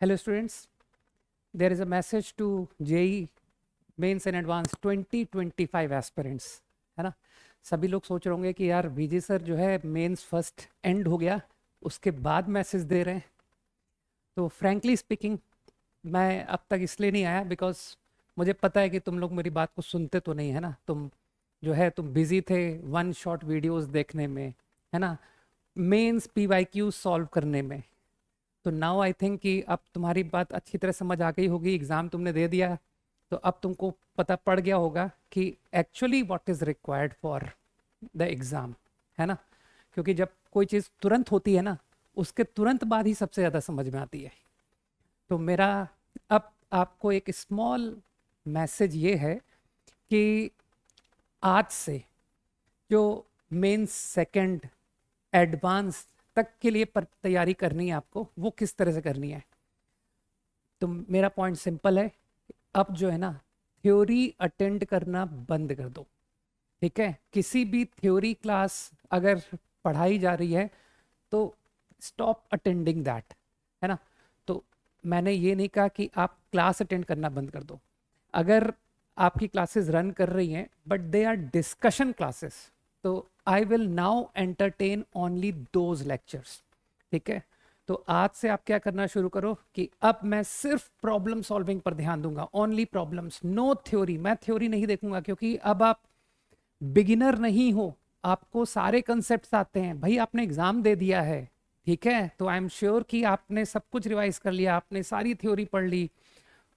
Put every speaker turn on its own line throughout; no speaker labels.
Hello students, there is a message to JEE mains and advanced 2025 aspirants, है ना। सभी लोग सोच रहे होंगे कि यार वीजी सर जो है मेंस फर्स्ट एंड हो गया, उसके बाद मैसेज दे रहे हैं। तो फ्रैंकली स्पीकिंग मैं अब तक इसलिए नहीं आया बिकॉज मुझे पता है कि तुम लोग मेरी बात को सुनते तो नहीं, है ना। तुम बिजी थे वन शॉट वीडियोस देखने में, है ना, मेंस पीवाईक्यू सॉल्व करने में। तो नाउ आई थिंक कि अब तुम्हारी बात अच्छी तरह समझ आ गई होगी, एग्ज़ाम तुमने दे दिया तो अब तुमको पता पड़ गया होगा कि actually what is required for the exam, है ना। क्योंकि जब कोई चीज़ तुरंत होती है ना, उसके तुरंत बाद ही सबसे ज़्यादा समझ में आती है। तो मेरा अब आपको एक स्मॉल मैसेज ये है कि आज से जो मेंस सेकंड एडवांस तक के लिए तैयारी करनी है आपको, वो किस तरह से करनी है। तो मेरा पॉइंट सिंपल है, अब जो है ना थ्योरी अटेंड करना बंद कर दो, ठीक है। किसी भी थ्योरी क्लास अगर पढ़ाई जा रही है तो स्टॉप अटेंडिंग दैट, है ना। तो मैंने ये नहीं कहा कि आप क्लास अटेंड करना बंद कर दो। अगर आपकी क्लासेस रन कर रही हैं but they are discussion classes, तो I will now entertain only those lectures, ठीक है। तो आज से आप क्या करना शुरू करो कि अब मैं सिर्फ प्रॉब्लम सॉल्विंग पर ध्यान दूंगा, ओनली प्रॉब्लम्स, नो थ्योरी। मैं थ्योरी नहीं देखूंगा क्योंकि अब आप बिगिनर नहीं हो, आपको सारे कंसेप्ट्स आते हैं भाई, आपने एग्जाम दे दिया है, ठीक है। तो आई एम श्योर कि आपने सब कुछ रिवाइज कर लिया, आपने सारी थ्योरी पढ़ ली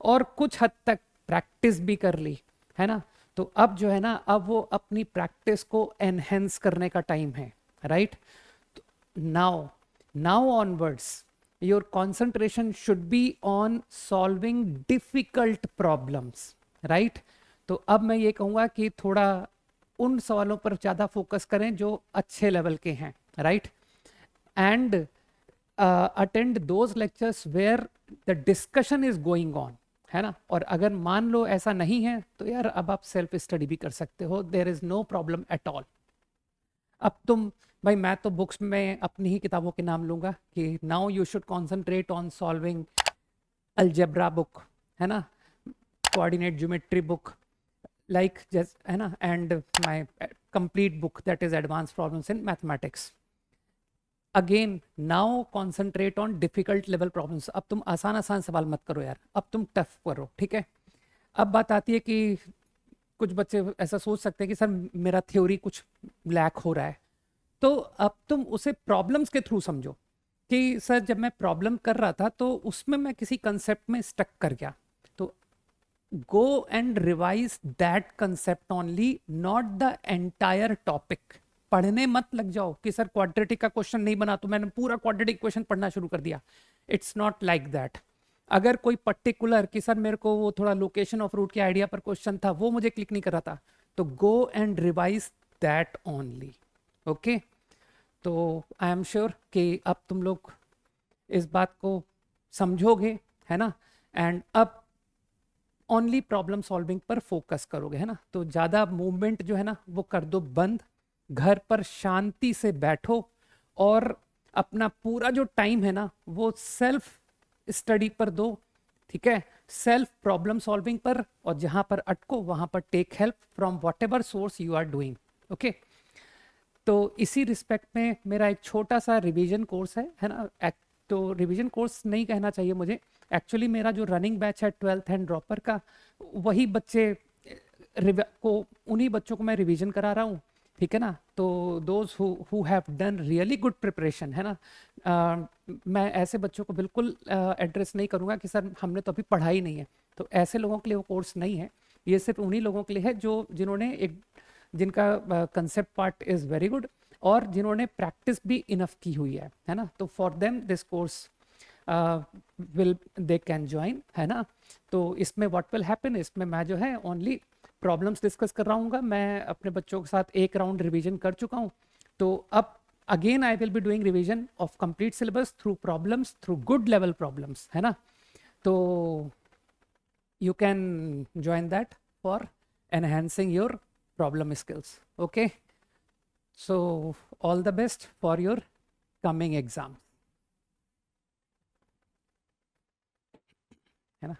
और कुछ हद तक प्रैक्टिस भी कर ली, है ना। तो अब जो है ना, अब वो अपनी प्रैक्टिस को एनहेंस करने का टाइम है, right. Now now onwards your concentration should be on solving difficult problems, right. तो अब मैं ये कहूँगा कि थोड़ा उन सवालों पर ज़्यादा फोकस करें जो अच्छे लेवल के हैं, right. And attend those lectures where the discussion is going on, है ना। और अगर मान लो ऐसा नहीं है तो यार अब आप सेल्फ स्टडी भी कर सकते हो, there is no problem at all. अब तुम भाई, मैं तो बुक्स में अपनी ही किताबों के नाम लूंगा कि now you should concentrate on solving algebra book, है ना, coordinate geometry book, like just है ना, and my complete book that is advanced problems in mathematics. Again now concentrate on difficult level problems. अब तुम आसान आसान सवाल मत करो यार, अब तुम टफ करो, ठीक है। अब बात आती है कि कुछ बच्चे ऐसा सोच सकते हैं कि सर मेरा थ्योरी कुछ लैक हो रहा है, तो अब तुम उसे प्रॉब्लम्स के थ्रू समझो कि सर जब मैं प्रॉब्लम कर रहा था तो उसमें मैं किसी कंसेप्ट में स्टक कर गया, तो go and revise that concept only, not the entire topic. पढ़ने मत लग जाओ कि सर क्वाड्रेटिक का क्वेश्चन नहीं बना तो मैंने पूरा क्वाड्रेटिक क्वेश्चन पढ़ना शुरू कर दिया। It's not like that. अगर कोई पर्टिकुलर कि सर मेरे को वो थोड़ा लोकेशन ऑफ रूट के आइडिया पर क्वेश्चन था, वो मुझे क्लिक नहीं कर रहा था, तो go and revise that only, okay. तो आई एम श्योर कि अब तुम लोग इस बात को समझोगे, है ना। एंड अब ओनली प्रॉब्लम सॉल्विंग पर फोकस करोगे, है ना। तो ज़्यादा मूवमेंट जो है ना वो कर दो बंद, घर पर शांति से बैठो और अपना पूरा जो टाइम है ना वो सेल्फ स्टडी पर दो, ठीक है, सेल्फ प्रॉब्लम सॉल्विंग पर। और जहां पर अटको वहां पर take help from whatever source you are doing, okay. तो इसी रिस्पेक्ट में मेरा एक छोटा सा रिवीजन कोर्स है ना। तो रिवीजन कोर्स नहीं कहना चाहिए मुझे, एक्चुअली मेरा जो रनिंग बैच है 12th हैंड ड्रॉपर का, वही बच्चे को, उन्हीं बच्चों को मैं रिवीजन करा रहा हूँ, ठीक है ना। तो those who have done really good preparation, है ना, मैं ऐसे बच्चों को बिल्कुल एड्रेस नहीं करूँगा कि सर हमने तो अभी पढ़ा ही नहीं है। तो ऐसे लोगों के लिए वो कोर्स नहीं है, ये सिर्फ उन्हीं लोगों के लिए है जो जिन्होंने एक, जिनका concept part is very good और जिन्होंने प्रैक्टिस भी इनफ की हुई है ना। तो for them this course will they can join, है ना। तो इसमें व्हाट विल हैपन, इसमें मैं जो है ओनली प्रॉब्लम्स डिस्कस कर रहा हूँ। मैं अपने बच्चों के साथ एक राउंड रिवीजन कर चुका हूँ, तो अब again I will be doing revision of complete syllabus through problems, through good level problems, है ना। तो you can join that for enhancing your problem skills, okay. So all the best for your coming exam. है ना।